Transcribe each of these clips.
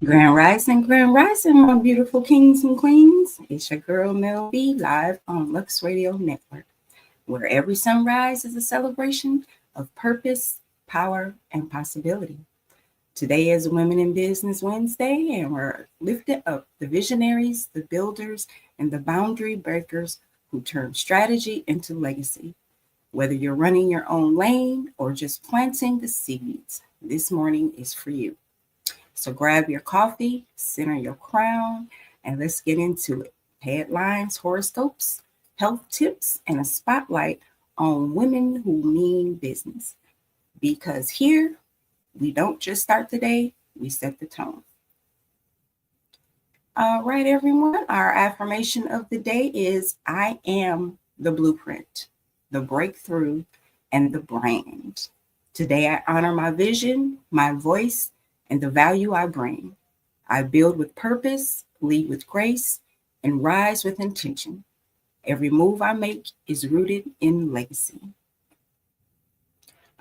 Grand Rising, my beautiful kings and queens. It's your girl Mell B live on Lux Radio Network, where every sunrise is a celebration of purpose, power, and possibility. Today is Women in Business Wednesday, and we're lifting up the visionaries, the builders, and the boundary breakers who turn strategy into legacy. Whether you're running your own lane or just planting the seeds, this morning is for you. So grab your coffee, center your crown, and let's get into it. Headlines, horoscopes, health tips, and a spotlight on women who mean business. Because here, we don't just start the day, we set the tone. All right, everyone, our affirmation of the day is I am the blueprint, the breakthrough, and the brand. Today, I honor my vision, my voice, and the value I bring. I build with purpose, lead with grace, and rise with intention. Every move I make is rooted in legacy.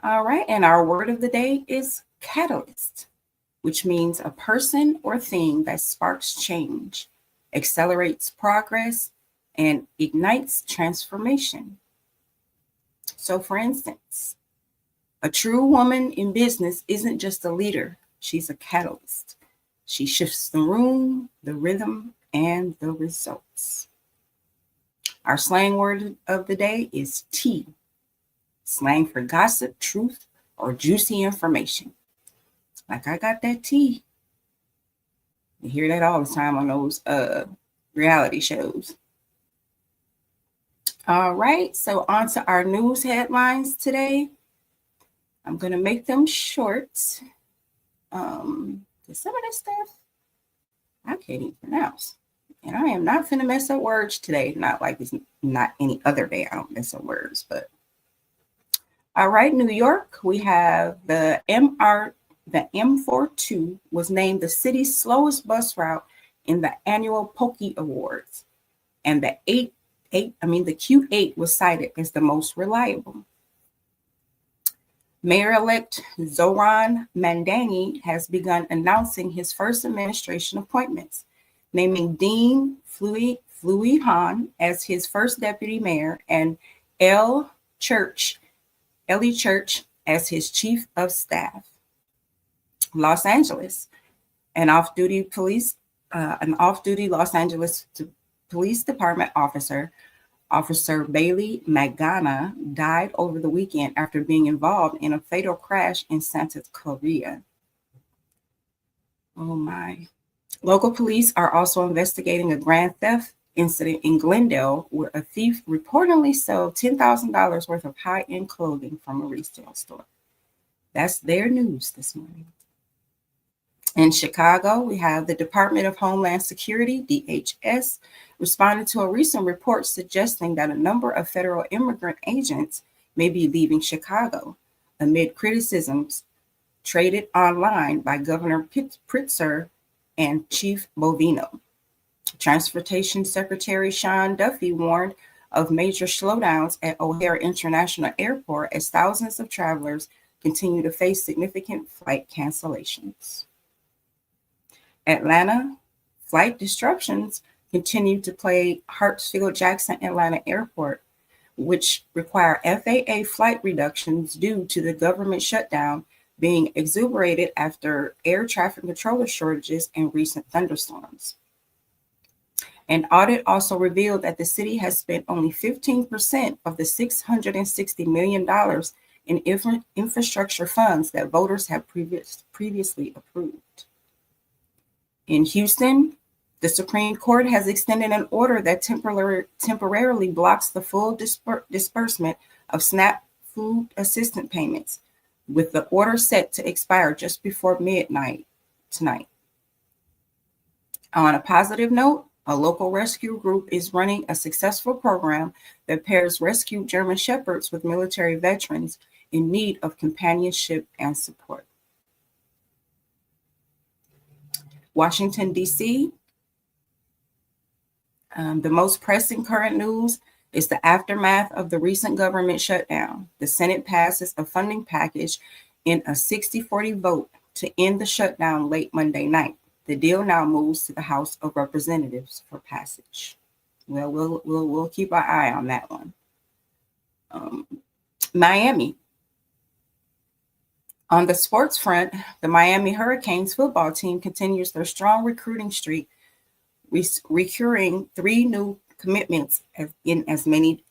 All right, and our word of the day is catalyst, which means a person or thing that sparks change, accelerates progress, and ignites transformation. So, for instance, a true woman in business isn't just a leader, she's a catalyst. She shifts the room, the rhythm, and the results. Our slang word of the day is tea, slang for gossip, truth, or juicy information. Like I got that tea. You hear that all the time on those reality shows. All right, so on to our news headlines today. I'm going to make them short. Some of this stuff I can't even pronounce. And I am not finna mess up words today. Not like it's not any other day I don't mess up words, but all right, New York, we have the M42 was named the city's slowest bus route in the annual Pokey Awards. And the the Q8 was cited as the most reliable. Mayor-elect Zoran Mandani has begun announcing his first administration appointments, naming Dean Fluihan as his first deputy mayor and Ellie Church as his chief of staff. Los Angeles, an off-duty Los Angeles Police Department officer, Officer Bailey Magana, died over the weekend after being involved in a fatal crash in Santa Clarita. Oh my. Local police are also investigating a grand theft incident in Glendale where a thief reportedly sold $10,000 worth of high-end clothing from a retail store. That's their news this morning. In Chicago, we have the Department of Homeland Security, DHS, responded to a recent report suggesting that a number of federal immigrant agents may be leaving Chicago amid criticisms traded online by Governor Pritzker and Chief Bovino. Transportation Secretary Sean Duffy warned of major slowdowns at O'Hare International Airport as thousands of travelers continue to face significant flight cancellations. Atlanta, flight disruptions continue to plague Hartsfield-Jackson Atlanta Airport, which require FAA flight reductions due to the government shutdown being exacerbated after air traffic controller shortages and recent thunderstorms. An audit also revealed that the city has spent only 15% of the $660 million in infrastructure funds that voters have previously approved. In Houston, the Supreme Court has extended an order that temporarily blocks the full disbursement of SNAP food assistance payments, with the order set to expire just before midnight tonight. On a positive note, a local rescue group is running a successful program that pairs rescued German Shepherds with military veterans in need of companionship and support. Washington, D.C., the most pressing current news is the aftermath of the recent government shutdown. The Senate passes a funding package in a 60-40 vote to end the shutdown late Monday night. The deal now moves to the House of Representatives for passage. Well, we'll keep our eye on that one. Miami. On the sports front, the Miami Hurricanes football team continues their strong recruiting streak, recurring 3 new commitments in as many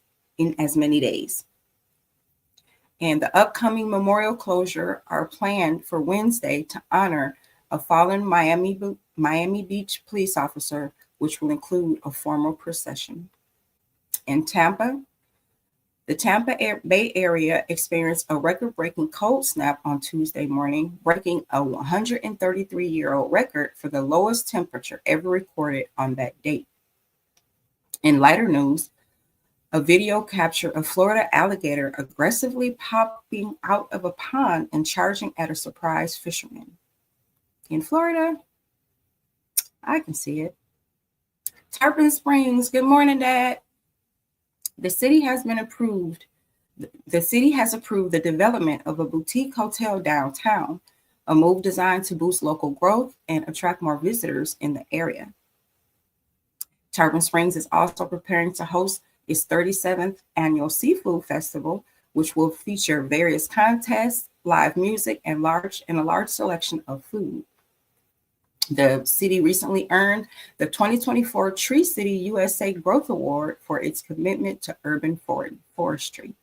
days. And the upcoming memorial closure are planned for Wednesday to honor a fallen Miami Beach police officer, which will include a formal procession. In Tampa, the Tampa Bay area experienced a record-breaking cold snap on Tuesday morning, breaking a 133-year-old record for the lowest temperature ever recorded on that date. In lighter news, a video captured a Florida alligator aggressively popping out of a pond and charging at a surprised fisherman. In Florida, I can see it. Tarpon Springs, good morning, Dad. The city has approved the development of a boutique hotel downtown, a move designed to boost local growth and attract more visitors in the area. Tarpon Springs is also preparing to host its 37th annual seafood festival, which will feature various contests, live music, and a large selection of food. The city recently earned the 2024 Tree City USA Growth Award for its commitment to urban forestry.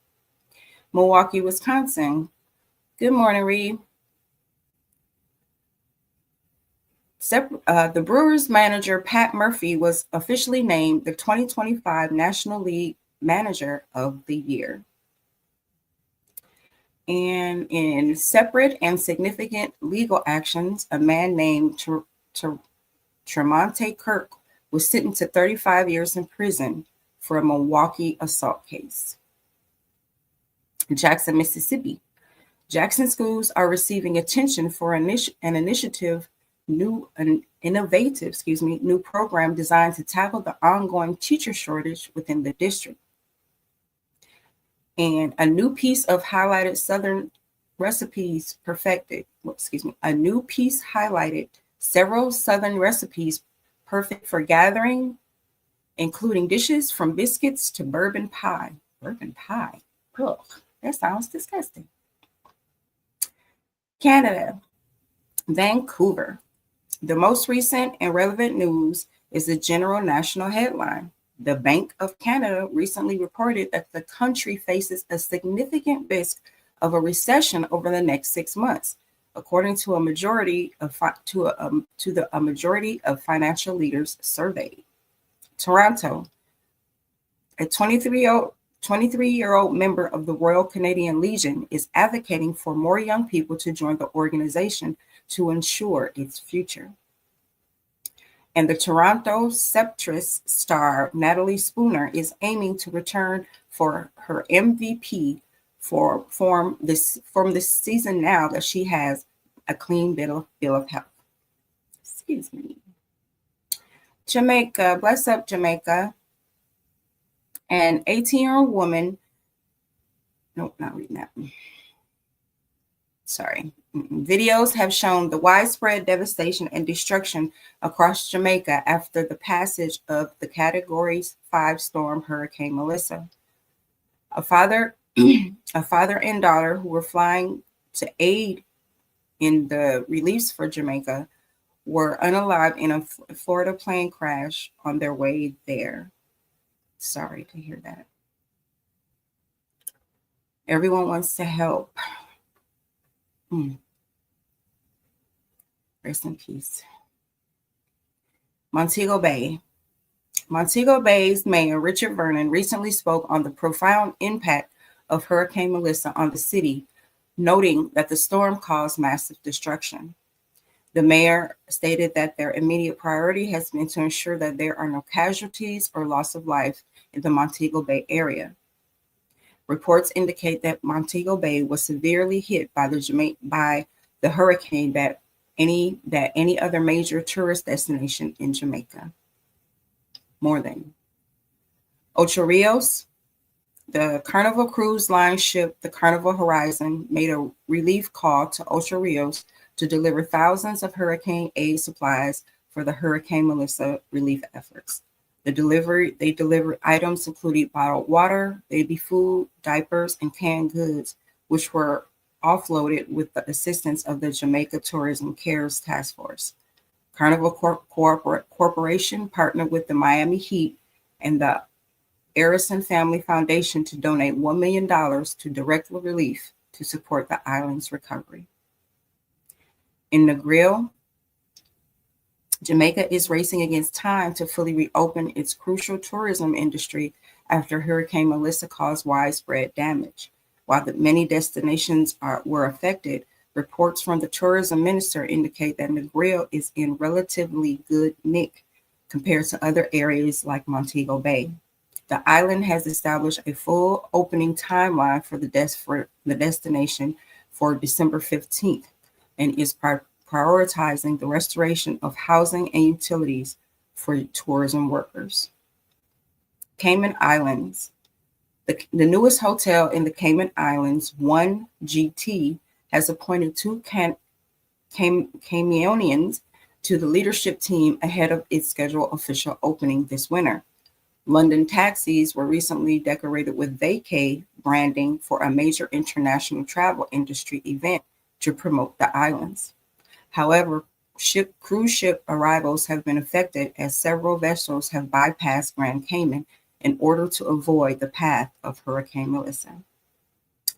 Milwaukee, Wisconsin. Good morning, Reed. The Brewers manager, Pat Murphy, was officially named the 2025 National League Manager of the Year. And in separate and significant legal actions, a man named Tremonte Kirk was sentenced to 35 years in prison for a Milwaukee assault case. Jackson, Mississippi. Jackson schools are receiving attention for an innovative new program designed to tackle the ongoing teacher shortage within the district. And a new piece of highlighted Southern recipes highlighted several Southern recipes perfect for gathering, including dishes from biscuits to bourbon pie. Bourbon pie. Ugh, that sounds disgusting. Canada, Vancouver. The most recent and relevant news is the general national headline. The Bank of Canada recently reported that the country faces a significant risk of a recession over the next 6 months, according to a majority of financial leaders surveyed. Toronto, a 23-year-old member of the Royal Canadian Legion, is advocating for more young people to join the organization to ensure its future. And the Toronto Septress star Natalie Spooner is aiming to return for her MVP from this season now that she has a clean bill of health. Excuse me. Jamaica, bless up Jamaica. An 18-year-old woman, nope, not reading that one. Sorry. Videos have shown the widespread devastation and destruction across Jamaica after the passage of the Category 5 storm Hurricane Melissa. A father and daughter who were flying to aid in the reliefs for Jamaica were unalived in a Florida plane crash on their way there. Sorry to hear that. Everyone wants to help. Rest in peace. Montego Bay. Montego Bay's Mayor Richard Vernon recently spoke on the profound impact of Hurricane Melissa on the city, noting that the storm caused massive destruction. The mayor stated that their immediate priority has been to ensure that there are no casualties or loss of life in the Montego Bay area. Reports indicate that Montego Bay was severely hit by the hurricane that any other major tourist destination in Jamaica. More than. Ocho Rios, the Carnival cruise line ship, the Carnival Horizon, made a relief call to Ocho Rios to deliver thousands of hurricane aid supplies for the Hurricane Melissa relief efforts. They delivered items including bottled water, baby food, diapers, and canned goods, which were offloaded with the assistance of the Jamaica Tourism Cares Task Force. Carnival Corporation partnered with the Miami Heat and the Arison Family Foundation to donate $1 million to direct relief to support the island's recovery. In Negril, Jamaica is racing against time to fully reopen its crucial tourism industry after Hurricane Melissa caused widespread damage. While many destinations were affected, reports from the tourism minister indicate that Negril is in relatively good nick compared to other areas like Montego Bay. The island has established a full opening timeline for the destination for December 15th and is prioritizing the restoration of housing and utilities for tourism workers. Cayman Islands. The newest hotel in the Cayman Islands, 1GT, has appointed two Caymanians to the leadership team ahead of its scheduled official opening this winter. London taxis were recently decorated with vacay branding for a major international travel industry event to promote the islands. However, cruise ship arrivals have been affected as several vessels have bypassed Grand Cayman in order to avoid the path of Hurricane Melissa.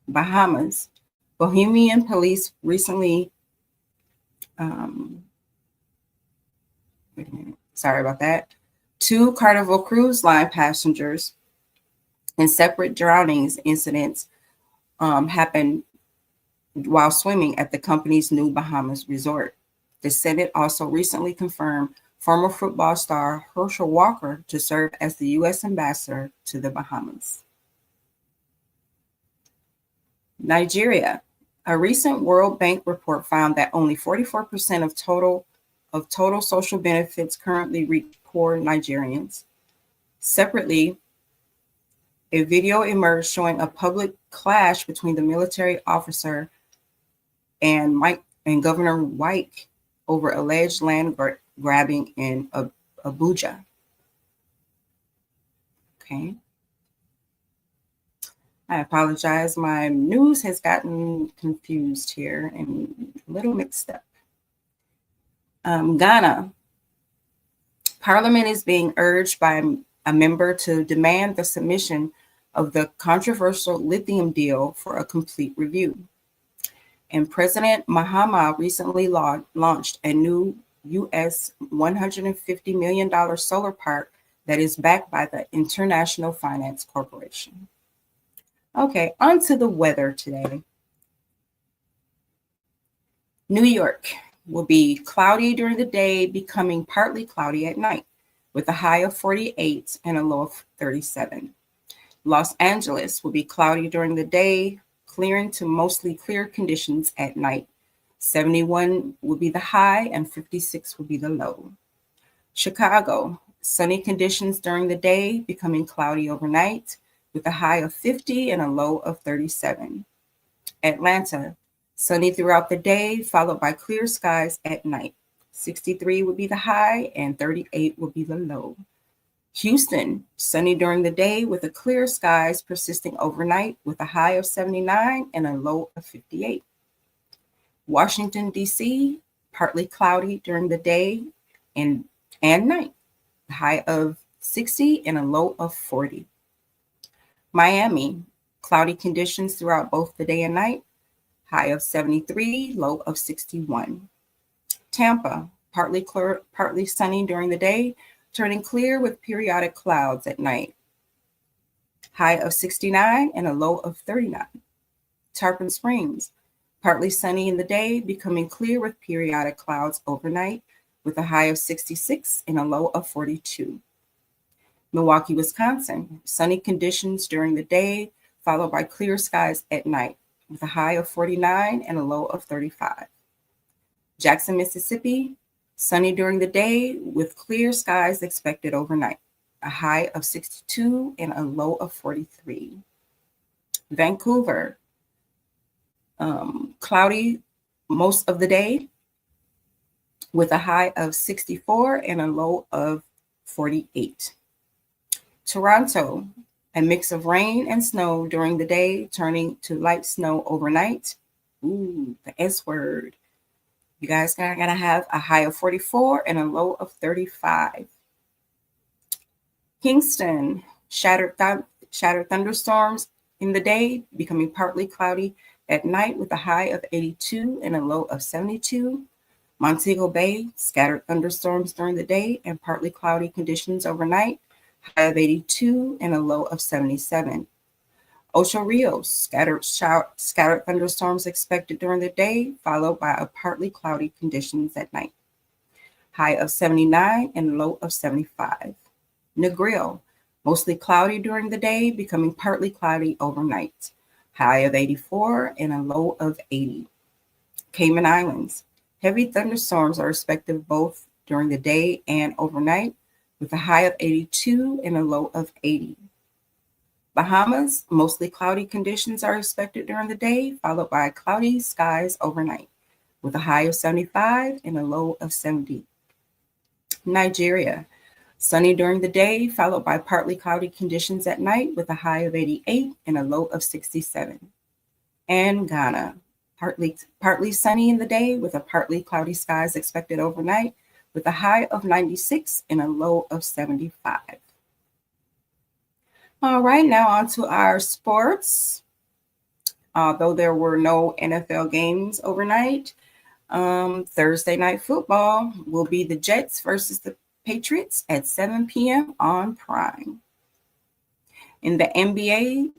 Bahamas. Bohemian police recently, sorry about that. 2 Carnival Cruise Line passengers in separate drownings incidents happened while swimming at the company's new Bahamas resort. The Senate also recently confirmed former football star Herschel Walker to serve as the U.S. ambassador to the Bahamas. Nigeria. A recent World Bank report found that only 44% of total social benefits currently reach poor Nigerians. Separately, a video emerged showing a public clash between the military officer and Governor White over alleged land grabbing in Abuja. Okay. I apologize. My news has gotten confused here and a little mixed up. Ghana. Parliament is being urged by a member to demand the submission of the controversial lithium deal for a complete review. And President Mahama recently launched a new U.S. $150 million solar park that is backed by the International Finance Corporation. Okay, on to the weather today. New York will be cloudy during the day, becoming partly cloudy at night, with a high of 48 and a low of 37. Los Angeles will be cloudy during the day, clearing to mostly clear conditions at night. 71 will be the high and 56 will be the low. Chicago, sunny conditions during the day, becoming cloudy overnight, with a high of 50 and a low of 37. Atlanta, sunny throughout the day, followed by clear skies at night. 63 would be the high and 38 will be the low. Houston, sunny during the day with a clear skies persisting overnight with a high of 79 and a low of 58. Washington, D.C., partly cloudy during the day and night, a high of 60 and a low of 40. Miami, cloudy conditions throughout both the day and night, high of 73, low of 61. Tampa, partly sunny during the day, turning clear with periodic clouds at night. High of 69 and a low of 39. Tarpon Springs, partly sunny in the day, becoming clear with periodic clouds overnight, with a high of 66 and a low of 42. Milwaukee, Wisconsin, sunny conditions during the day, followed by clear skies at night, with a high of 49 and a low of 35. Jackson, Mississippi, sunny during the day with clear skies expected overnight, a high of 62 and a low of 43. Vancouver, cloudy most of the day with a high of 64 and a low of 48. Toronto, a mix of rain and snow during the day, turning to light snow overnight. Ooh, the S word. You guys gotta have a high of 44 and a low of 35. Kingston, shattered thunderstorms in the day, becoming partly cloudy at night with a high of 82 and a low of 72. Montego Bay, scattered thunderstorms during the day and partly cloudy conditions overnight, high of 82 and a low of 77. Ocho Rios, scattered thunderstorms expected during the day, followed by a partly cloudy conditions at night, high of 79 and low of 75. Negril, mostly cloudy during the day, becoming partly cloudy overnight, high of 84 and a low of 80. Cayman Islands, heavy thunderstorms are expected both during the day and overnight, with a high of 82 and a low of 80. Bahamas, mostly cloudy conditions are expected during the day, followed by cloudy skies overnight, with a high of 75 and a low of 70. Nigeria, sunny during the day, followed by partly cloudy conditions at night, with a high of 88 and a low of 67. And Ghana, partly sunny in the day, with a partly cloudy skies expected overnight, with a high of 96 and a low of 75. All right, now on to our sports. Although there were no NFL games overnight, Thursday night football will be the Jets versus the Patriots at 7 p.m. on Prime. In the NBA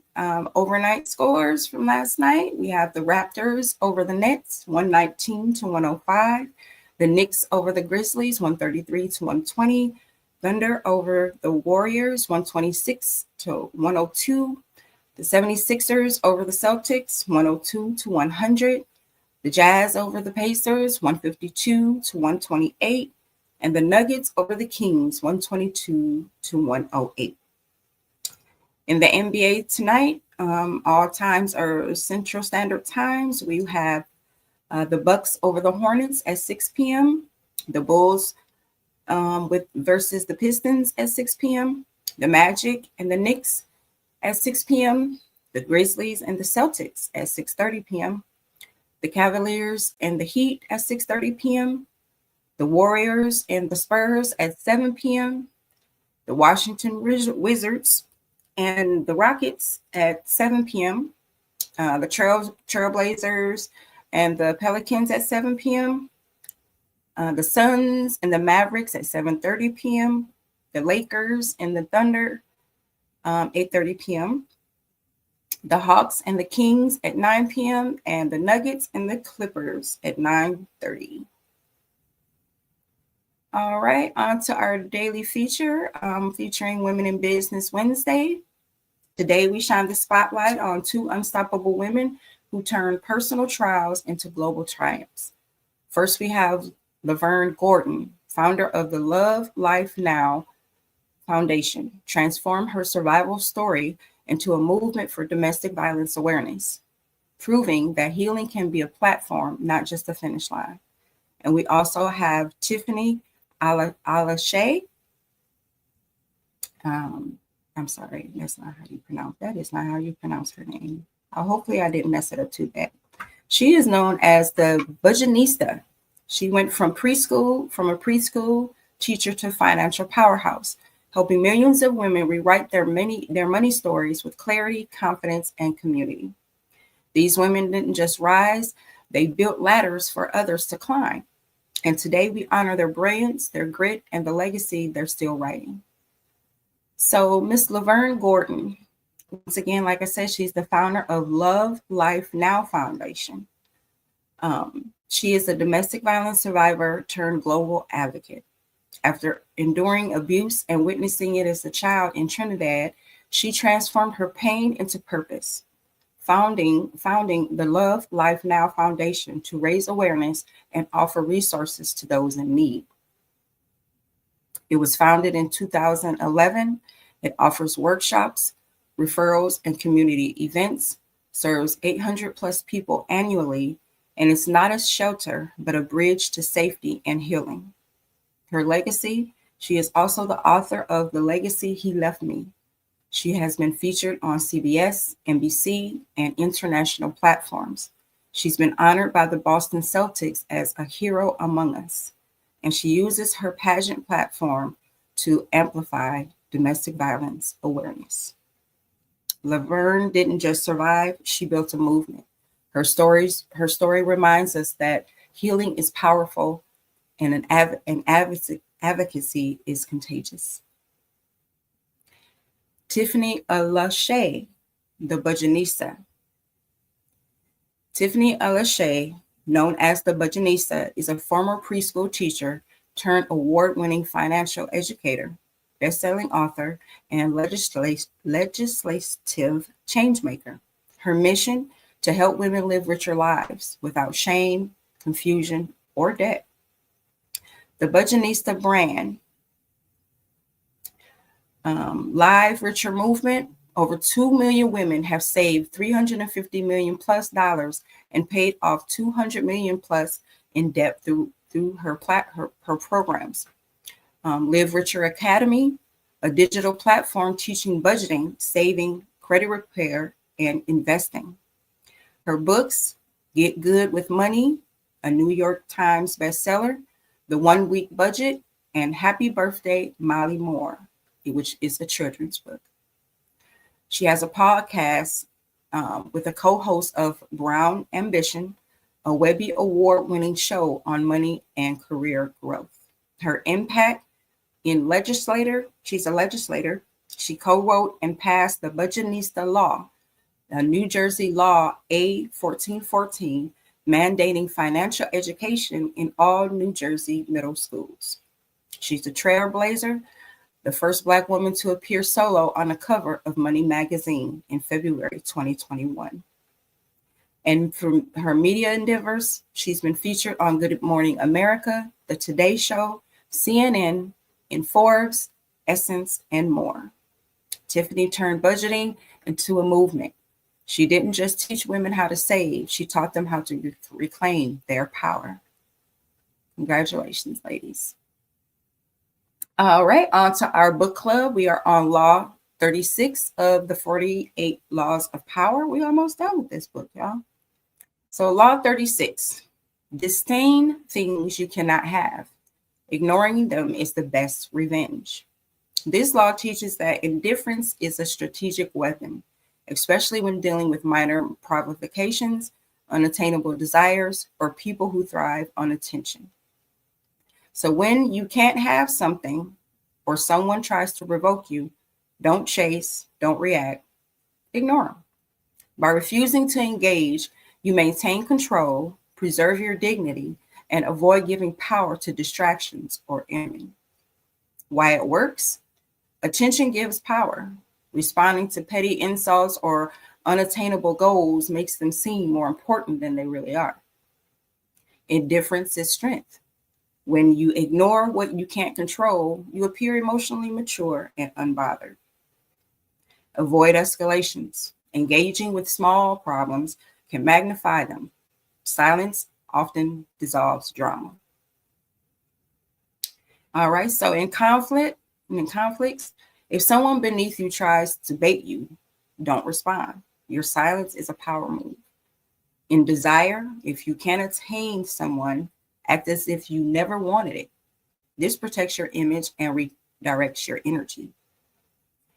overnight scores from last night, we have the Raptors over the Nets, 119 to 105. The Knicks over the Grizzlies, 133 to 120. Thunder over the Warriors, 126 to 102. The 76ers over the Celtics, 102 to 100. The Jazz over the Pacers, 152 to 128. And the Nuggets over the Kings, 122 to 108. In the NBA tonight, all times are Central Standard Times. We have the Bucks over the Hornets at 6 p.m. The Bulls versus the Pistons at 6 p.m. The Magic and the Knicks at 6 p.m. The Grizzlies and the Celtics at 6:30 p.m. The Cavaliers and the Heat at 6:30 p.m. The Warriors and the Spurs at 7 p.m. The Washington Wizards and the Rockets at 7 p.m. The Trailblazers and the Pelicans at 7 p.m. The Suns and the Mavericks at 7:30 p.m. The Lakers and the Thunder, 8:30 p.m. The Hawks and the Kings at 9 p.m. and the Nuggets and the Clippers at 9:30. All right, on to our daily feature featuring Women in Business Wednesday. Today, we shine the spotlight on two unstoppable women who turned personal trials into global triumphs. First, we have Laverne Gordon, founder of the Love Life Now Foundation, transformed her survival story into a movement for domestic violence awareness, proving that healing can be a platform, not just a finish line. And we also have Tiffany Alashay. I'm sorry, that's not how you pronounce that. Is not how you pronounce her name. Hopefully I didn't mess it up too bad. She is known as the Budgetnista. She went from a preschool teacher to financial powerhouse, helping millions of women rewrite their money stories with clarity, confidence, and community. These women didn't just rise, they built ladders for others to climb. And today we honor their brilliance, their grit, and the legacy they're still writing. So Miss Laverne Gordon, once again, like I said, she's the founder of Love Life Now Foundation. She is a domestic violence survivor turned global advocate. After enduring abuse and witnessing it as a child in Trinidad, she transformed her pain into purpose, founding the Love Life Now Foundation to raise awareness and offer resources to those in need. It was founded in 2011. It offers workshops, referrals, and community events, serves 800 plus people annually, and it's not a shelter, but a bridge to safety and healing. Her legacy, she is also the author of The Legacy He Left Me. She has been featured on CBS, NBC, and international platforms. She's been honored by the Boston Celtics as a hero among us, and she uses her pageant platform to amplify domestic violence awareness. Laverne didn't just survive, she built a movement. Her story reminds us that healing is powerful and an advocacy is contagious. Tiffany Alashay, the Budgetnista. Tiffany Alashay, known as the Budgetnista, is a former preschool teacher turned award-winning financial educator, best-selling author, and legislative changemaker. Her mission, to help women live richer lives without shame, confusion, or debt. The Budgetnista brand, Live Richer movement, over 2 million women have saved $350 million plus dollars and paid off 200 million plus in debt through her programs. Live Richer Academy, a digital platform teaching budgeting, saving, credit repair, and investing. Her books, Get Good with Money, a New York Times bestseller, The 1 Week Budget, and Happy Birthday, Molly Moore, which is a children's book. She has a podcast with a co-host of Brown Ambition, a Webby Award-winning show on money and career growth. Her impact in legislator, she's a legislator. She co-wrote and passed the Budgetnista Law, a New Jersey law A 1414, mandating financial education in all New Jersey middle schools. She's a trailblazer, the first Black woman to appear solo on the cover of Money magazine in February 2021. And from her media endeavors, she's been featured on Good Morning America, The Today Show, CNN, in Forbes, Essence, and more. Tiffany turned budgeting into a movement. She didn't just teach women how to save, she taught them how to reclaim their power. Congratulations, ladies. All right, on to our book club. We are on Law 36 of the 48 Laws of Power. We're almost done with this book, y'all. So Law 36, disdain things you cannot have. Ignoring them is the best revenge. This law teaches that indifference is a strategic weapon, especially when dealing with minor provocations, unattainable desires, or people who thrive on attention. So when you can't have something or someone tries to provoke you, don't chase, don't react, ignore them. By refusing to engage, you maintain control, preserve your dignity, and avoid giving power to distractions or enemy. Why it works? Attention gives power. Responding to petty insults or unattainable goals makes them seem more important than they really are. Indifference is strength. When you ignore what you can't control, you appear emotionally mature and unbothered. Avoid escalations. Engaging with small problems can magnify them. Silence often dissolves drama. All right, so in conflicts, if someone beneath you tries to bait you, don't respond. Your silence is a power move. In desire, if you can't attain someone, act as if you never wanted it. This protects your image and redirects your energy.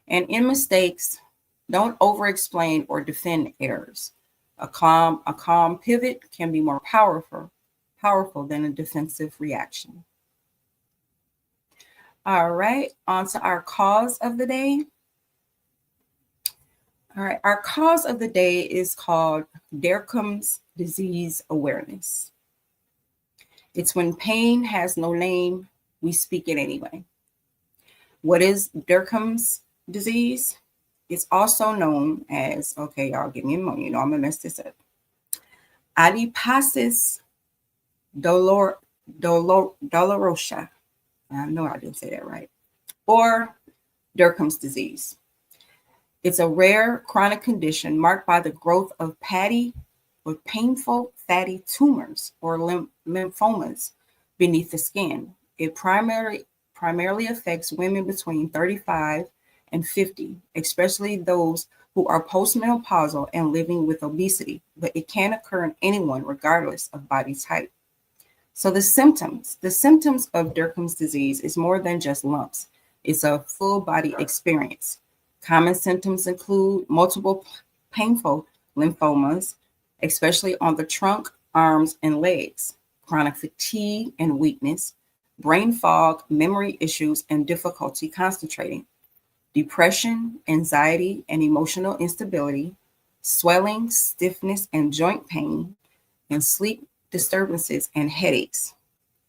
And in mistakes, don't over-explain or defend errors. A calm pivot can be more powerful than a defensive reaction. All right, on to our cause of the day. All right, our cause of the day is called Derkham's Disease Awareness. It's when pain has no name, we speak it anyway. What is Derkham's disease? It's also known as, okay, y'all give me a moment, I'm gonna mess this up. Adiposis dolorosa. I know I didn't say that right. Or Derkham's disease. It's a rare chronic condition marked by the growth of fatty or painful fatty tumors or lymphomas beneath the skin. It primarily affects women between 35 and 50, especially those who are postmenopausal and living with obesity, but it can occur in anyone regardless of body type. So the symptoms of Derkham's disease is more than just lumps. It's a full body experience. Common symptoms include multiple painful lymphomas, especially on the trunk, arms, and legs, chronic fatigue and weakness, brain fog, memory issues, and difficulty concentrating, depression, anxiety, and emotional instability, swelling, stiffness, and joint pain, and sleep disturbances and headaches.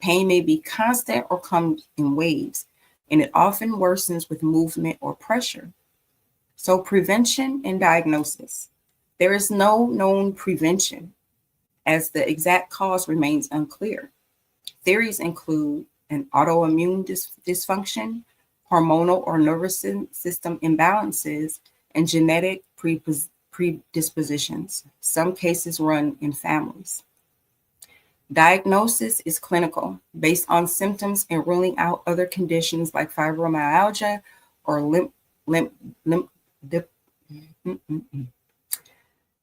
Pain may be constant or comes in waves, and it often worsens with movement or pressure. So, prevention and diagnosis. There is no known prevention, as the exact cause remains unclear. Theories include an autoimmune dysfunction, hormonal or nervous system imbalances, and genetic predispositions. Some cases run in families. Diagnosis is clinical, based on symptoms and ruling out other conditions like fibromyalgia or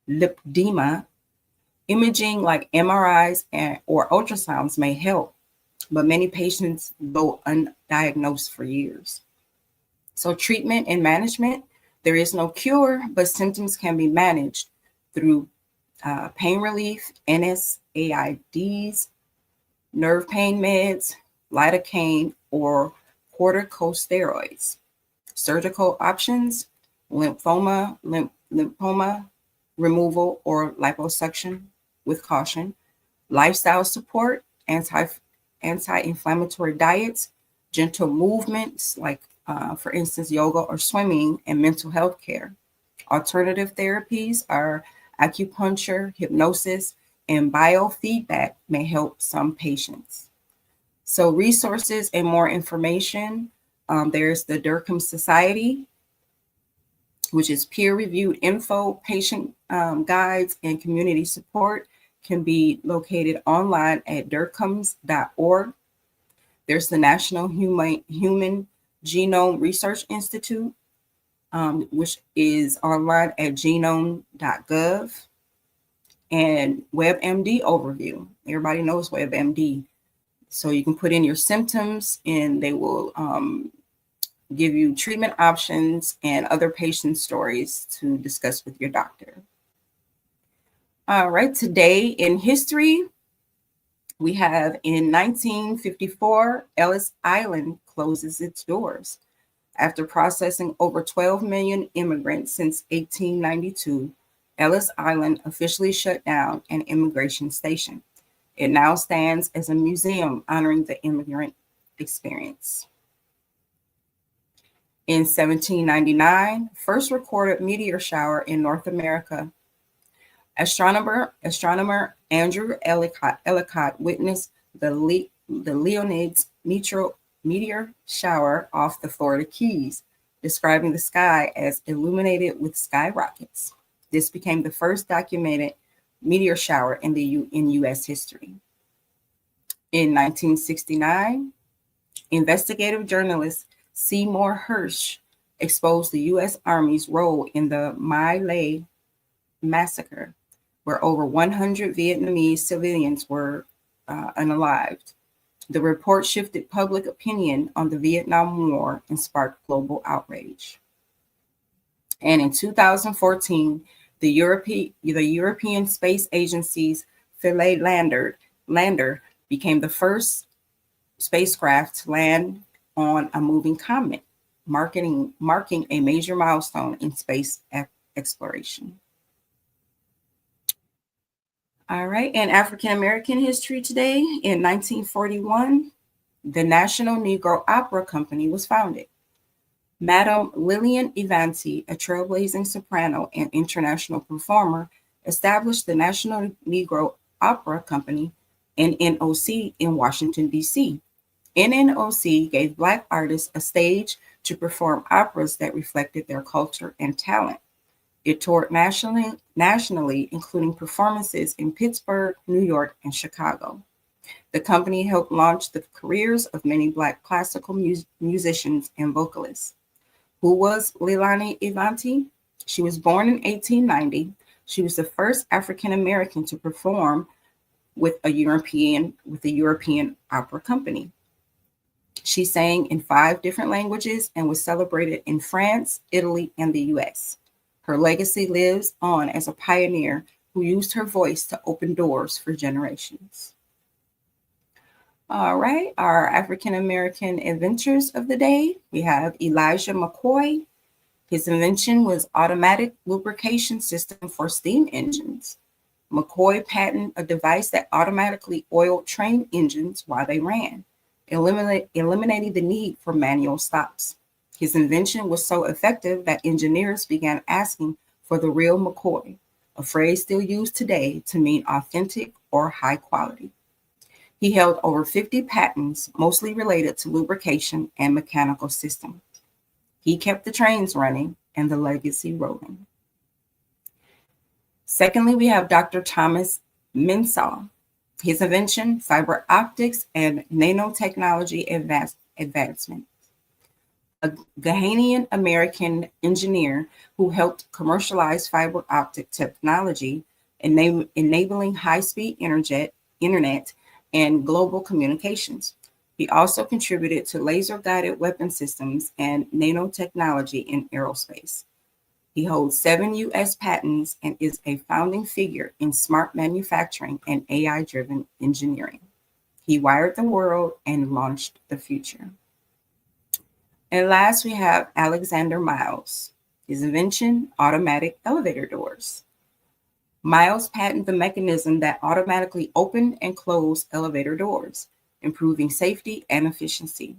lipedema. Imaging like MRIs or ultrasounds may help, but many patients go undiagnosed for years. So treatment and management, there is no cure, but symptoms can be managed through pain relief, NSAIDs, nerve pain meds, lidocaine, or corticosteroids. Surgical options, lymphoma removal or liposuction with caution, lifestyle support, anti-inflammatory diets, gentle movements like, for instance, yoga or swimming, and mental health care. Alternative therapies are acupuncture, hypnosis, and biofeedback may help some patients. So resources and more information, there's the Derkham Society, which is peer-reviewed info, patient guides, and community support can be located online at derkhams.org. There's the National Human Genome Research Institute, which is online at genome.gov. And WebMD overview. Everybody knows WebMD. So you can put in your symptoms and they will give you treatment options and other patient stories to discuss with your doctor. All right, today in history, we have in 1954, Ellis Island closes its doors. After processing over 12 million immigrants since 1892, Ellis Island officially shut down an immigration station. It now stands as a museum honoring the immigrant experience. In 1799, first recorded meteor shower in North America. Astronomer Andrew Ellicott witnessed the Leonids meteor shower off the Florida Keys, describing the sky as illuminated with sky rockets. This became the first documented meteor shower in U.S. history. In 1969, investigative journalist Seymour Hersh exposed the U.S. Army's role in the My Lai massacre, where over 100 Vietnamese civilians were unalived. The report shifted public opinion on the Vietnam War and sparked global outrage. And in 2014, the European Space Agency's Philae lander became the first spacecraft to land on a moving comet, marking a major milestone in space exploration. All right, and African American history today. In 1941, the National Negro Opera Company was founded. Madame Lillian Evanti, a trailblazing soprano and international performer, established the National Negro Opera Company, NNOC, in Washington, D.C. NNOC gave Black artists a stage to perform operas that reflected their culture and talent. It toured nationally, including performances in Pittsburgh, New York, and Chicago. The company helped launch the careers of many Black classical musicians and vocalists. Who was Leilani Ivanti? She was born in 1890. She was the first African American to perform with a European opera company. She sang in 5 different languages and was celebrated in France, Italy, and the US. Her legacy lives on as a pioneer who used her voice to open doors for generations. All right, our African American inventors of the day. We have Elijah McCoy. His invention was automatic lubrication system for steam engines. McCoy patented a device that automatically oiled train engines while they ran, eliminating the need for manual stops. His invention was so effective that engineers began asking for the real McCoy, a phrase still used today to mean authentic or high quality. He held over 50 patents, mostly related to lubrication and mechanical systems. He kept the trains running and the legacy rolling. Secondly, we have Dr. Thomas Mensah. His invention, fiber optics and nanotechnology advancement. A Ghanaian American engineer who helped commercialize fiber optic technology, enabling high-speed internet and global communications. He also contributed to laser-guided weapon systems and nanotechnology in aerospace. He holds 7 U.S. patents and is a founding figure in smart manufacturing and AI-driven engineering. He wired the world and launched the future. And last, we have Alexander Miles. His invention, automatic elevator doors. Miles patented the mechanism that automatically opened and closed elevator doors, improving safety and efficiency.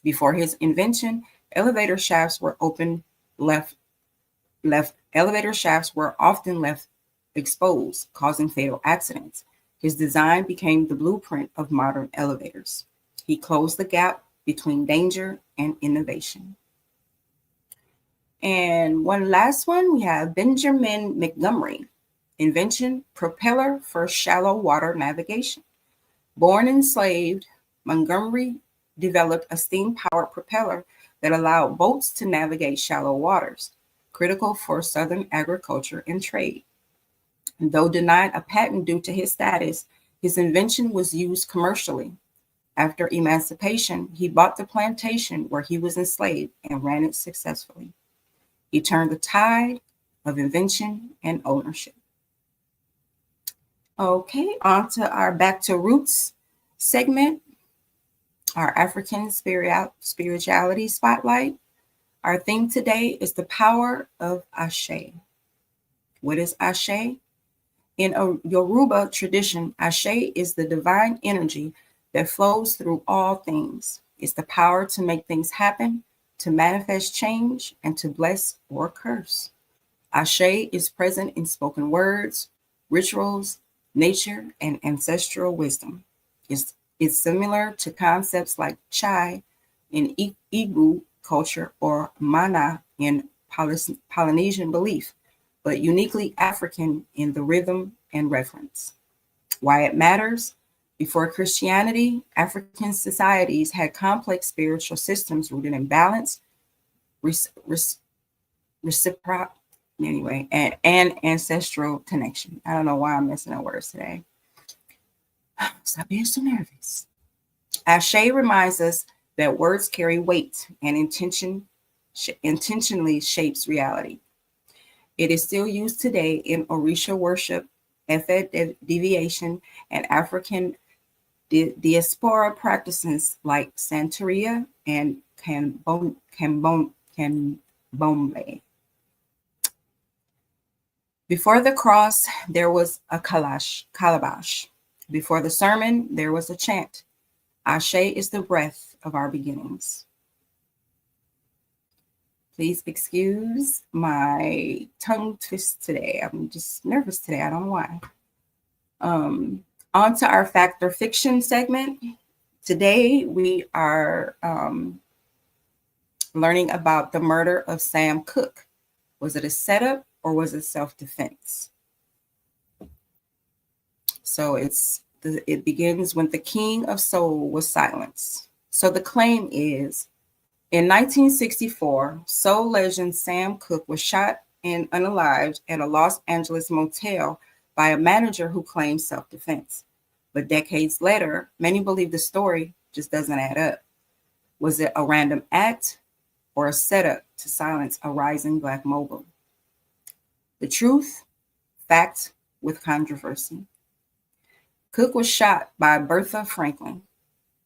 Before his invention, elevator shafts were often left exposed, causing fatal accidents. His design became the blueprint of modern elevators. He closed the gap between danger and innovation. And one last one, we have Benjamin Montgomery. Invention, propeller for shallow water navigation. Born enslaved, Montgomery developed a steam-powered propeller that allowed boats to navigate shallow waters, critical for Southern agriculture and trade. And though denied a patent due to his status, his invention was used commercially. After emancipation, he bought the plantation where he was enslaved and ran it successfully. He turned the tide of invention and ownership. Okay, on to our Back to Roots segment, our African spirituality spotlight. Our theme today is the power of Ashe. What is Ashe? In a Yoruba tradition, Ashe is the divine energy that flows through all things. It's the power to make things happen, to manifest change, and to bless or curse. Ashe is present in spoken words, rituals, nature, and ancestral wisdom. It's similar to concepts like chai in Igbo culture or mana in Polynesian belief, but uniquely African in the rhythm and reference. Why it matters? Before Christianity, African societies had complex spiritual systems rooted in balance, reciprocal, and ancestral connection. I don't know why I'm messing up words today. Stop being so nervous. Ashe reminds us that words carry weight and intentionally shapes reality. It is still used today in Orisha worship, Efe deviation, and African diaspora practices like Santeria and Candomblé. Before the cross, there was a calabash. Before the sermon, there was a chant. Ashe is the breath of our beginnings. Please excuse my tongue twist today. I'm just nervous today. I don't know why. On to our fact or fiction segment. Today, we are learning about the murder of Sam Cooke. Was it a setup or was it self-defense? So it begins when the king of soul was silenced. So the claim is, in 1964, soul legend Sam Cooke was shot and unalived at a Los Angeles motel by a manager who claimed self-defense. But decades later, many believe the story just doesn't add up. Was it a random act or a setup to silence a rising Black mogul? The truth, fact with controversy. Cooke was shot by Bertha Franklin,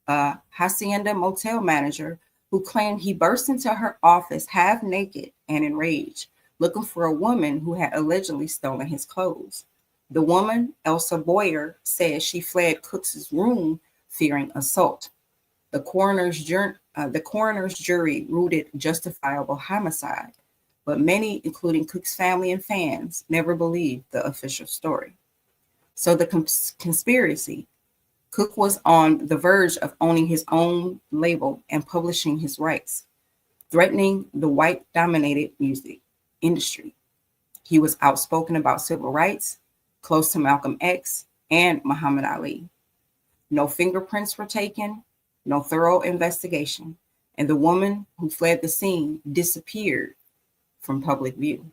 a hacienda motel manager who claimed he burst into her office half naked and enraged, looking for a woman who had allegedly stolen his clothes. The woman, Elsa Boyer, said she fled Cooke's room fearing assault. The coroner's jury ruled it justifiable homicide, but many, including Cooke's family and fans, never believed the official story. So the conspiracy: Cooke was on the verge of owning his own label and publishing his rights, threatening the white-dominated music industry. He was outspoken about civil rights, close to Malcolm X and Muhammad Ali. No fingerprints were taken, no thorough investigation, and the woman who fled the scene disappeared from public view.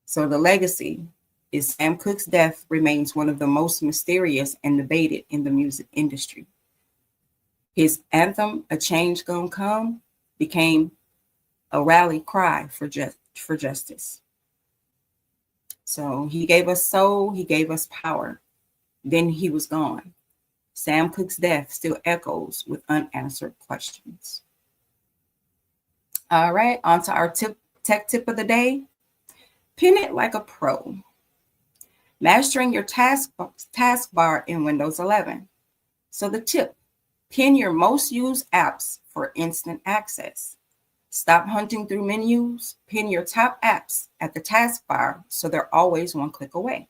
So the legacy is Sam Cooke's death remains one of the most mysterious and debated in the music industry. His anthem, "A Change Gonna Come," became a rally cry for justice. So he gave us soul, he gave us power. Then he was gone. Sam Cooke's death still echoes with unanswered questions. All right, on to our tech tip of the day. Pin it like a pro. Mastering your taskbar in Windows 11. So the tip: pin your most used apps for instant access. Stop hunting through menus. Pin your top apps at the taskbar so they're always one click away.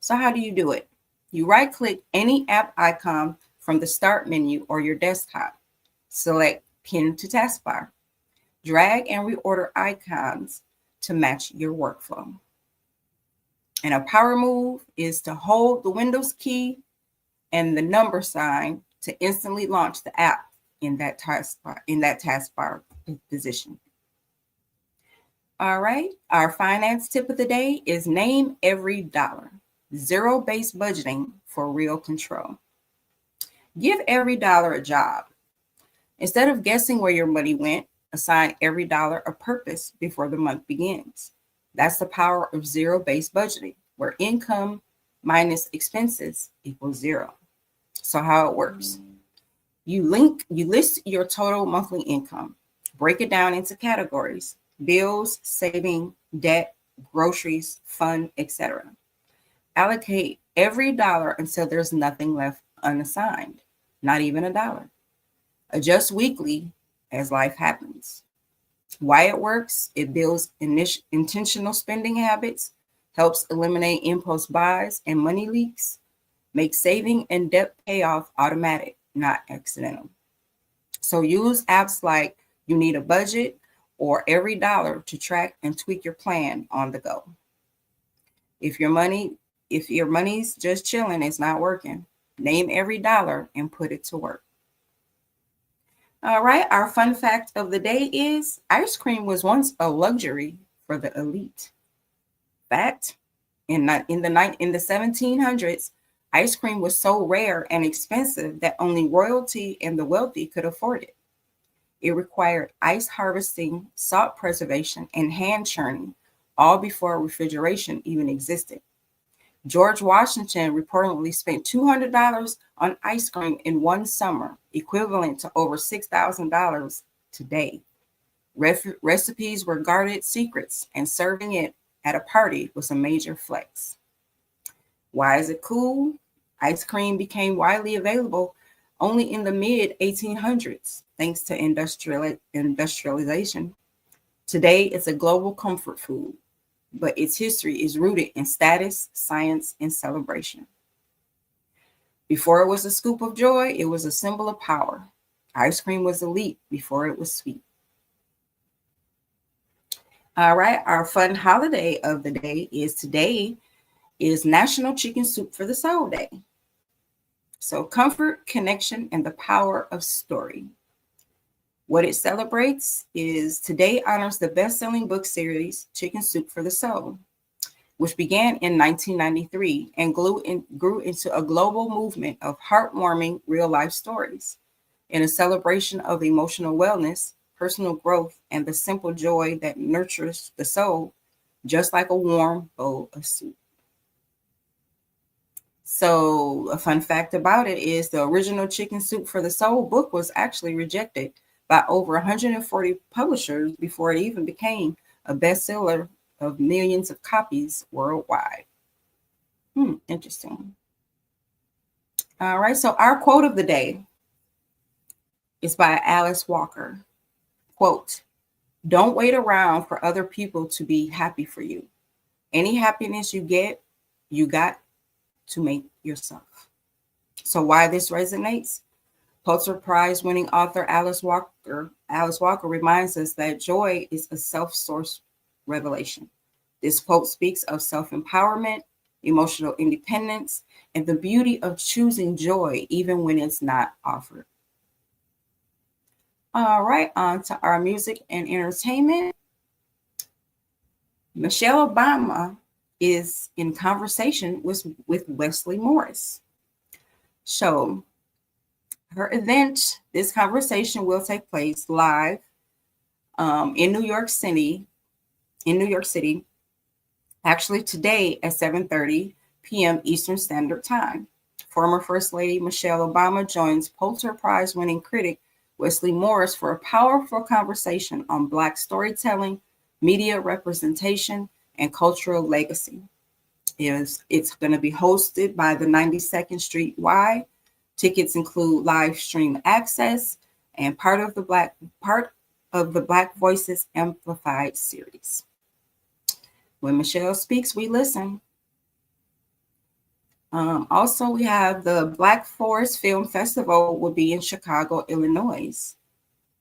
So how do you do it? You right-click any app icon from the start menu or your desktop. Select Pin to Taskbar. Drag and reorder icons to match your workflow. And a power move is to hold the Windows key and the number sign to instantly launch the app in that taskbar position. All right, our finance tip of the day is name every dollar. Zero-based budgeting for real control. Give every dollar a job. Instead of guessing where your money went, assign every dollar a purpose before the month begins. That's the power of zero-based budgeting, where income minus expenses equals zero. So how it works: you list your total monthly income, break it down into categories: bills, saving, debt, groceries, fund, etc. Allocate every dollar until there's nothing left unassigned, not even a dollar. Adjust weekly as life happens. Why it works: it builds intentional spending habits, helps eliminate impulse buys and money leaks, makes saving and debt payoff automatic, not accidental. So use apps like You Need a Budget or Every Dollar to track and tweak your plan on the go. If your money's just chilling, it's not working, name every dollar and put it to work. All right, our fun fact of the day is ice cream was once a luxury for the elite. Fact: in the 1700s, ice cream was so rare and expensive that only royalty and the wealthy could afford it. It required ice harvesting, salt preservation, and hand churning, all before refrigeration even existed. George Washington reportedly spent $200 on ice cream in one summer, equivalent to over $6,000 today. Recipes were guarded secrets, and serving it at a party was a major flex. Why is it cool? Ice cream became widely available only in the mid-1800s, thanks to industrialization. Today, it's a global comfort food, but its history is rooted in status, science, and celebration. Before it was a scoop of joy, it was a symbol of power. Ice cream was elite before it was sweet. All right, our fun holiday of the day is today is National Chicken Soup for the Soul Day. So comfort, connection, and the power of story. What it celebrates is today honors the best-selling book series Chicken Soup for the Soul, which began in 1993 and grew into a global movement of heartwarming real-life stories in a celebration of emotional wellness, personal growth, and the simple joy that nurtures the soul, just like a warm bowl of soup. So, a fun fact about it is the original Chicken Soup for the Soul book was actually rejected by over 140 publishers before it even became a bestseller of millions of copies worldwide. Interesting. All right, so our quote of the day is by Alice Walker. Quote, "Don't wait around for other people to be happy for you. Any happiness you got to make yourself." So why this resonates? Pulitzer Prize winning author Alice Walker reminds us that joy is a self-sourced revelation. This quote speaks of self-empowerment, emotional independence, and the beauty of choosing joy even when it's not offered. All right, on to our music and entertainment. Michelle Obama is in conversation with Wesley Morris. So this conversation will take place live in New York City, actually today at 7:30 p.m. Eastern Standard Time. Former First Lady Michelle Obama joins Pulitzer Prize winning critic Wesley Morris for a powerful conversation on Black storytelling, media representation, and cultural legacy. It's going to be hosted by the 92nd Street Y. Tickets include live stream access and part of the Black Voices Amplified series. When Michelle speaks, we listen. Also, we have the Black Forest Film Festival will be in Chicago, Illinois.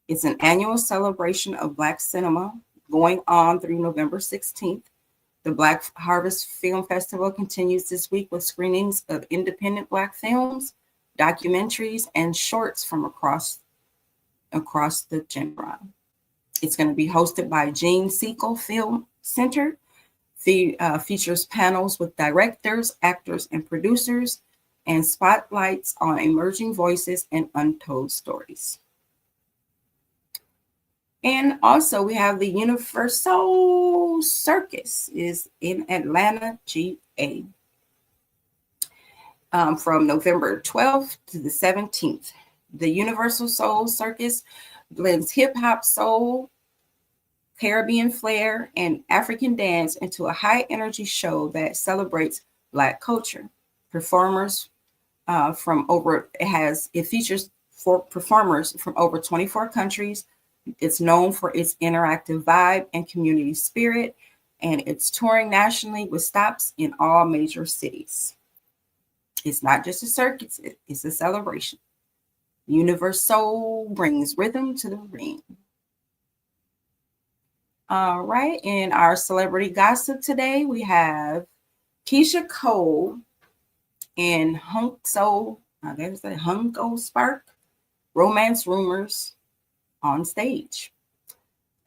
It's an annual celebration of Black cinema going on through November 16th. The Black Harvest Film Festival continues this week with screenings of independent Black films, documentaries, and shorts from across the genre. It's going to be hosted by Gene Sekel Film Center. Features panels with directors, actors, and producers, and spotlights on emerging voices and untold stories. And also we have the Universal Circus is in Atlanta, GA, from November 12th to the 17th. The Universal Soul Circus blends hip-hop, soul, Caribbean flair, and African dance into a high-energy show that celebrates Black culture. Performers it features performers from over 24 countries. It's known for its interactive vibe and community spirit, and it's touring nationally with stops in all major cities. It's not just a circus, it's a celebration. Universal brings rhythm to the ring. All right, in our celebrity gossip today, we have Keisha Cole and Hunko Spark, romance rumors on stage.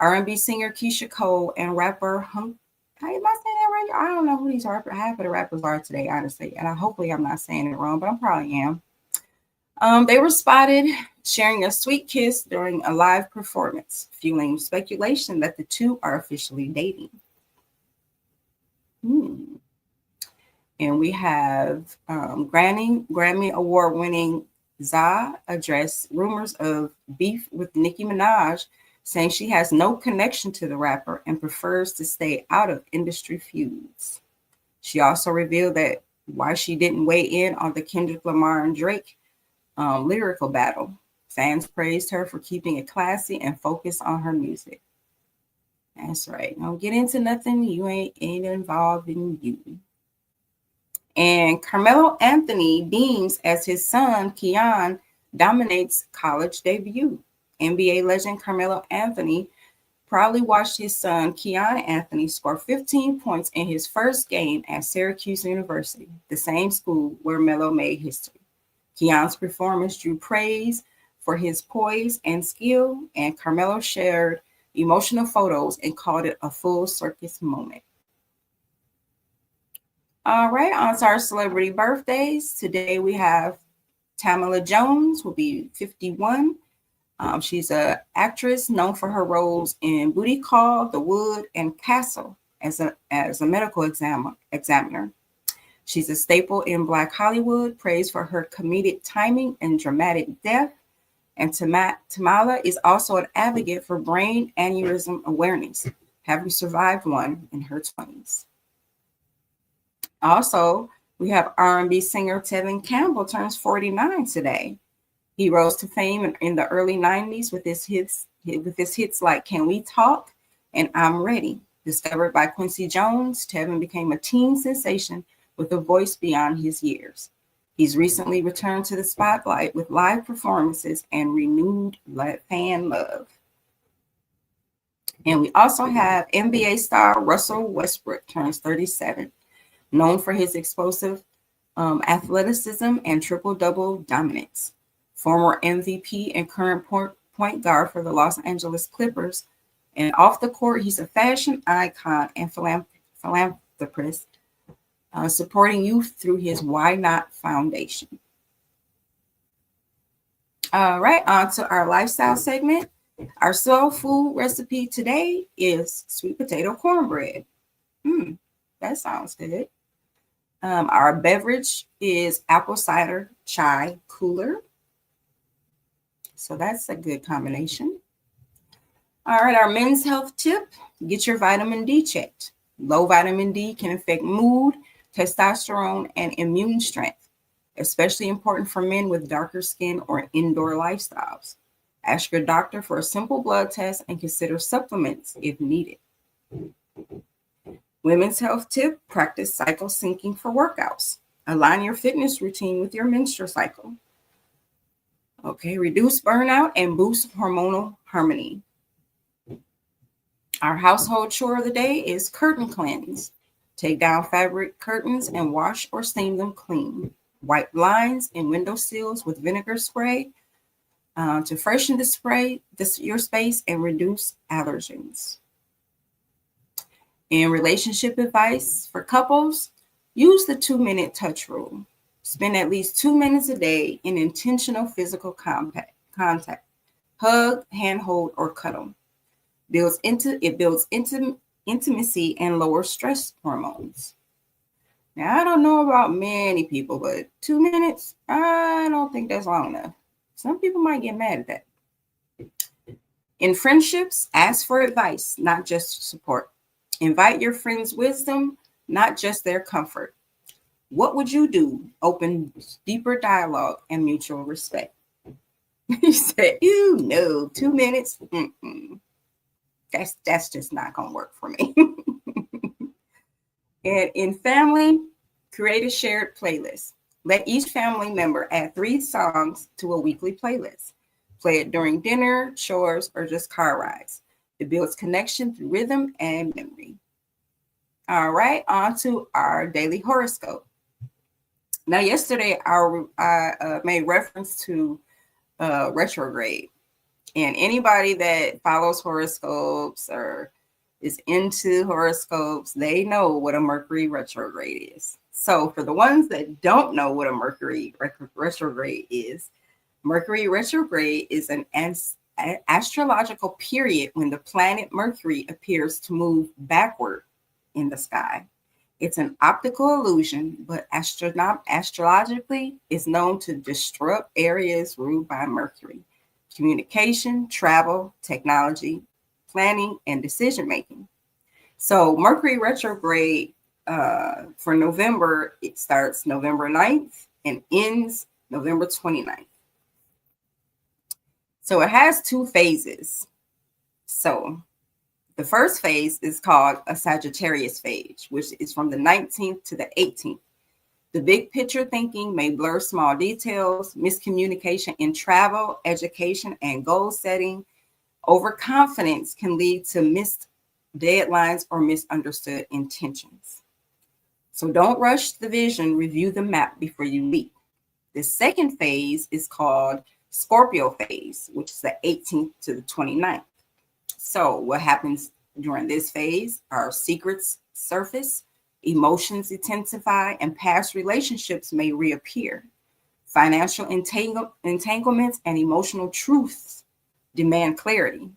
R&B singer Keisha Cole and rapper am I saying that right? I don't know who these half of the rappers are today, honestly, and hopefully I'm not saying it wrong, but I probably am. They were spotted sharing a sweet kiss during a live performance, fueling speculation that the two are officially dating. And we have Grammy Award-winning ZA address rumors of beef with Nicki Minaj, saying she has no connection to the rapper and prefers to stay out of industry feuds. She also revealed that why she didn't weigh in on the Kendrick Lamar and Drake lyrical battle. Fans praised her for keeping it classy and focused on her music. That's right. Don't get into nothing you ain't involved in you. And Carmelo Anthony beams as his son, Keon, dominates college debut. NBA legend Carmelo Anthony proudly watched his son, Keon Anthony, score 15 points in his first game at Syracuse University, the same school where Mell made history. Keon's performance drew praise for his poise and skill, and Carmelo shared emotional photos and called it a full circus moment. All right, on to our celebrity birthdays. Today we have Tamala Jones, will be 51. She's an actress known for her roles in Booty Call, The Wood, and Castle as a medical examiner. She's a staple in Black Hollywood, praised for her comedic timing and dramatic depth. And Tamala is also an advocate for brain aneurysm awareness, having survived one in her 20s. Also, we have R&B singer Tevin Campbell turns 49 today. He rose to fame in the early 90s with his hits like Can We Talk and I'm Ready. Discovered by Quincy Jones, Tevin became a teen sensation with a voice beyond his years. He's recently returned to the spotlight with live performances and renewed fan love. And we also have NBA star Russell Westbrook turns 37, known for his explosive athleticism and triple-double dominance. Former MVP and current point guard for the Los Angeles Clippers. And off the court, he's a fashion icon and philanthropist, supporting youth through his Why Not Foundation. All right, on to our lifestyle segment. Our soul food recipe today is sweet potato cornbread. That sounds good. Our beverage is apple cider chai cooler. So that's a good combination. All right, our men's health tip, get your vitamin D checked. Low vitamin D can affect mood, testosterone, and immune strength, especially important for men with darker skin or indoor lifestyles. Ask your doctor for a simple blood test and consider supplements if needed. Women's health tip, practice cycle syncing for workouts. Align your fitness routine with your menstrual cycle. Okay, reduce burnout and boost hormonal harmony. Our household chore of the day is curtain cleanse. Take down fabric curtains and wash or steam them clean. Wipe blinds and window sills with vinegar spray to freshen your space and reduce allergens. In relationship advice for couples, use the 2-minute touch rule. Spend at least 2 minutes a day in intentional physical contact. Hug, handhold, or cuddle. It builds intimacy and lowers stress hormones. Now, I don't know about many people, but 2 minutes, I don't think that's long enough. Some people might get mad at that. In friendships, ask for advice, not just support. Invite your friends' wisdom, not just their comfort. What would you do? Open deeper dialogue and mutual respect. He said, 2 minutes. That's just not going to work for me. And in family, create a shared playlist. Let each family member add 3 songs to a weekly playlist. Play it during dinner, chores, or just car rides. It builds connection through rhythm and memory. All right, on to our daily horoscope. Now, yesterday, I made reference to retrograde. And anybody that follows horoscopes or is into horoscopes, they know what a Mercury retrograde is. So for the ones that don't know what a Mercury retrograde is, Mercury retrograde is an astrological period when the planet Mercury appears to move backward in the sky. It's an optical illusion, but astrologically is known to disrupt areas ruled by Mercury: communication, travel, technology, planning, and decision-making. So Mercury retrograde for November, it starts November 9th and ends November 29th. So it has 2 phases. So the first phase is called a Sagittarius phase, which is from the 19th to the 18th. The big picture thinking may blur small details, miscommunication in travel, education, and goal setting Overconfidence can lead to missed deadlines or misunderstood intentions. So don't rush the vision, review the map before you leap. The second phase is called Scorpio phase, which is the 18th to the 29th. So what happens during this phase? Our secrets surface, emotions intensify, and past relationships may reappear. Financial entanglements and emotional truths demand clarity.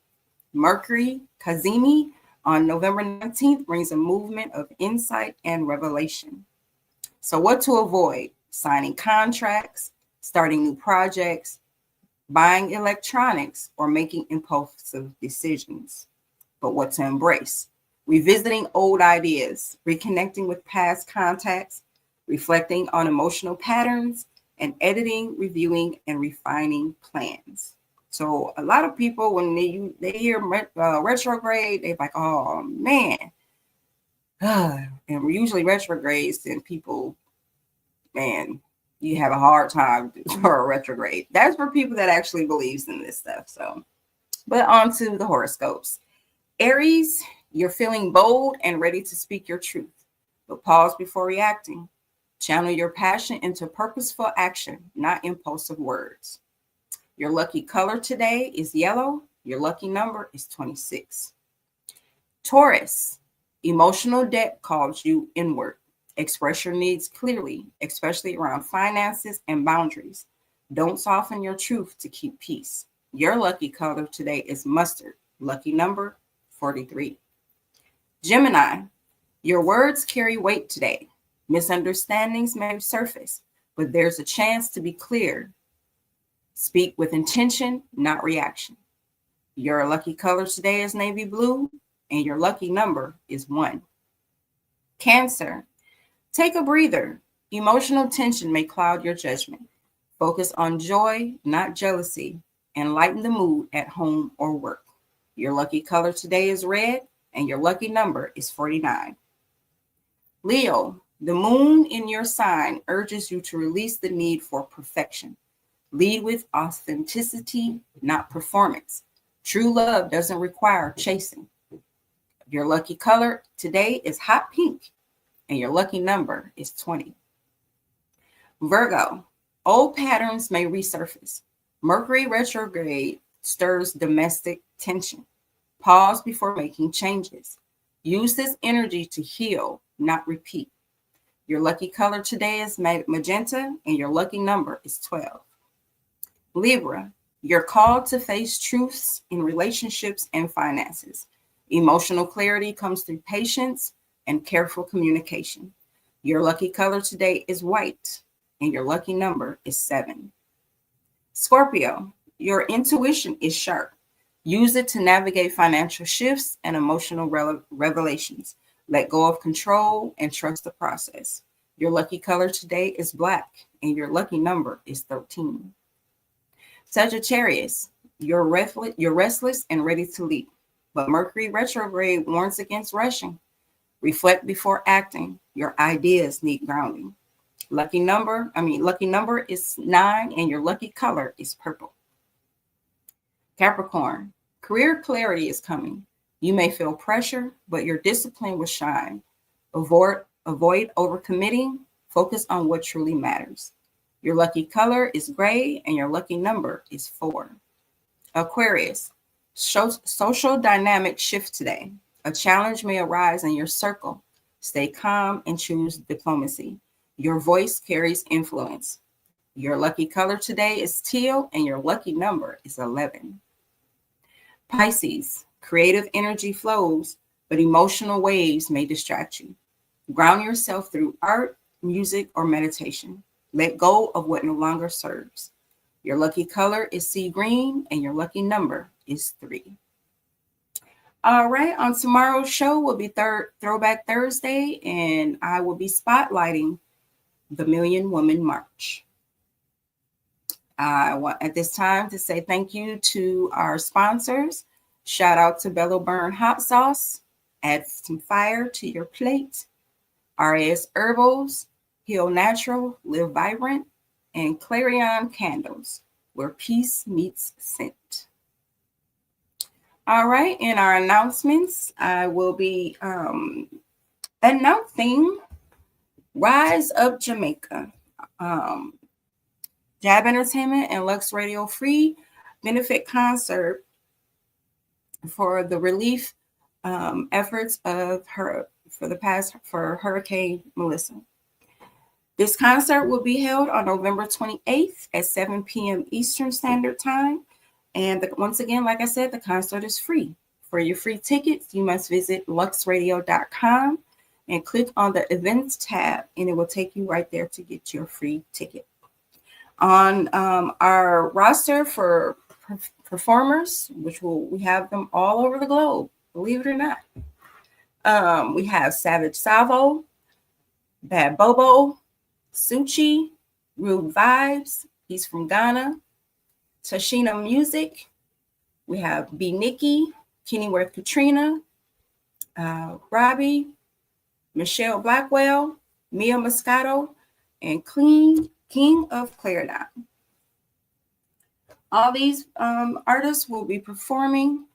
Mercury Kazemi on November 19th brings a movement of insight and revelation. So, what to avoid? Signing contracts, starting new projects, buying electronics, or making impulsive decisions. But what to embrace? Revisiting old ideas, reconnecting with past contacts, reflecting on emotional patterns, and editing, reviewing, and refining plans. So a lot of people, when they hear retrograde, they're like, "Oh man!" And usually retrogrades, and people, man, you have a hard time for a retrograde. That's for people that actually believes in this stuff. So, but on to the horoscopes. Aries, you're feeling bold and ready to speak your truth, but pause before reacting. Channel your passion into purposeful action, not impulsive words. Your lucky color today is yellow. Your lucky number is 26. Taurus, emotional debt calls you inward. Express your needs clearly, especially around finances and boundaries. Don't soften your truth to keep peace. Your lucky color today is mustard. Lucky number 43. Gemini, your words carry weight today. Misunderstandings may surface, but there's a chance to be clear. Speak with intention, not reaction. Your lucky color today is navy blue, and your lucky number is 1. Cancer, take a breather. Emotional tension may cloud your judgment. Focus on joy, not jealousy, and lighten the mood at home or work. Your lucky color today is red, and your lucky number is 49. Leo, the moon in your sign urges you to release the need for perfection. Lead with authenticity, not performance. True love doesn't require chasing. Your lucky color today is hot pink, and your lucky number is 20. Virgo, old patterns may resurface. Mercury retrograde stirs domestic tension. Pause before making changes. Use this energy to heal, not repeat. Your lucky color today is magenta, and your lucky number is 12. Libra, you're called to face truths in relationships and finances. Emotional clarity comes through patience and careful communication. Your lucky color today is white, and your lucky number is 7. Scorpio, your intuition is sharp. Use it to navigate financial shifts and emotional revelations. Let go of control and trust the process. Your lucky color today is black, and your lucky number is 13. Sagittarius, you're restless and ready to leap, but Mercury retrograde warns against rushing. Reflect before acting. Your ideas need grounding. Lucky number is 9, and your lucky color is purple. Capricorn, career clarity is coming. You may feel pressure, but your discipline will shine. Avoid overcommitting. Focus on what truly matters. Your lucky color is gray, and your lucky number is 4. Aquarius, social dynamic shift today. A challenge may arise in your circle. Stay calm and choose diplomacy. Your voice carries influence. Your lucky color today is teal, and your lucky number is 11. Pisces, creative energy flows, but emotional waves may distract you. Ground yourself through art, music, or meditation. Let go of what no longer serves. Your lucky color is sea green, and your lucky number is 3. All right, on tomorrow's show will be Throwback Thursday, and I will be spotlighting the Million Woman March. I want at this time to say thank you to our sponsors. Shout out to Bello Burn Hot Sauce. Add some fire to your plate. RAS Herbals, Heal Natural, Live Vibrant, and Clarion Candles, where peace meets scent. All right, in our announcements, I will be announcing Rise of Jamaica. J.A.B Entertainment and Lux Radio Free benefit concert for the relief efforts of for Hurricane Melissa. This concert will be held on November 28th at 7 p.m. Eastern Standard Time. And once again, like I said, the concert is free. For your free tickets, you must visit luxradio.com and click on the events tab, and it will take you right there to get your free ticket. On our roster for performers, we have them all over the globe, believe it or not. We have Savage Salvo, Bad Bobo, Suchi, Rude Vibes, he's from Ghana, Tashina Music, we have B. Nikki, Kennyworth Katrina, Robbie, Michelle Blackwell, Mia Moscato, and King of Clarendon. All these artists will be performing.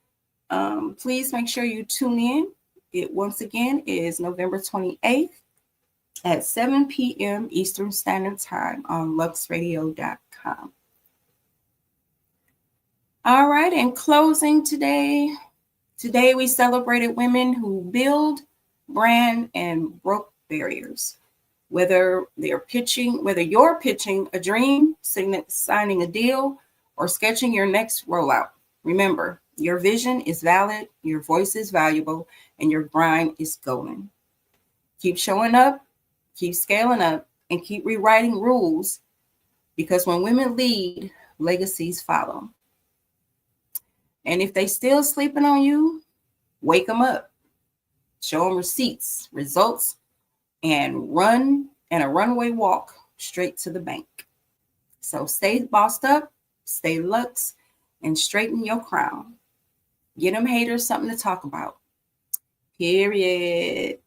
Please make sure you tune in. It once again is November 28th at 7 p.m. Eastern Standard Time on luxradio.com. All right, in closing today we celebrated women who build, brand, and broke barriers. Whether you're pitching a dream, signing a deal, or sketching your next rollout, remember, your vision is valid, your voice is valuable, and your grind is golden. Keep showing up, keep scaling up, and keep rewriting rules, because when women lead, legacies follow. And if they still sleeping on you, wake them up. Show them receipts, results, and a runway walk straight to the bank. So stay bossed up, stay Lux, and straighten your crown. Get them haters something to talk about. Period.